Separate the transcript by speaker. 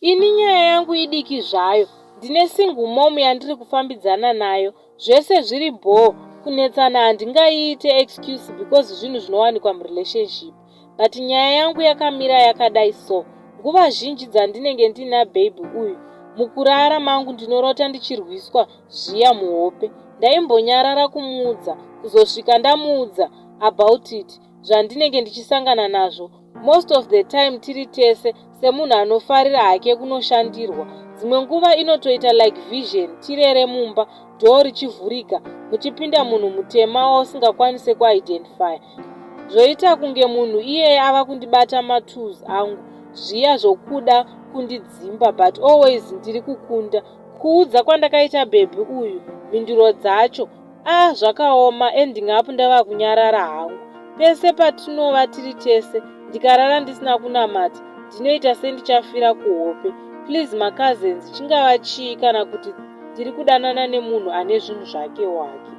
Speaker 1: Ini nyaya yangu idiki zvayo, ndine single mom yandiri kufambidzana nayo, zvese zviri bhoo. Kunetsana handingaiite excuse because zvinhu zvinowanikwa murelationship. But nyaya yangu yakamira yakadai so. Nguva zhinji dzandinenge ndina baby uyu, mukurara mangu ndinorota ndichirwiswa zviya muhope. Ndaimbonyarara kumuudza, kuzosvika ndamuudza about it, zvandinenge ndichisangana nazvo. Most of the time tiri tese, semunhu anofarira hake kunoshandirwa. Dzimwe nguva inotoita like vision, tirere mumba, dhoo richivhurika, muchipinda munhu mutema wausingakwanise kuidentify. Zvoita kunge munhu iyeye ava kundibata matools angu, zviya zvokuda kundidzimba, but always ndiri kukunda. Kuudza kwandakaita bhebhi uyu, mhinduro dzacho, zvakaoma, ending up ndava kunyarara hangu. Pese patinova tiri tese, ndikarara ndisina kunamata, ndinoita sendichafira kuhope. Please my cousins, chingava chii kana kuti ndiri kudanana nemunhu ane zvinhu zvake wake.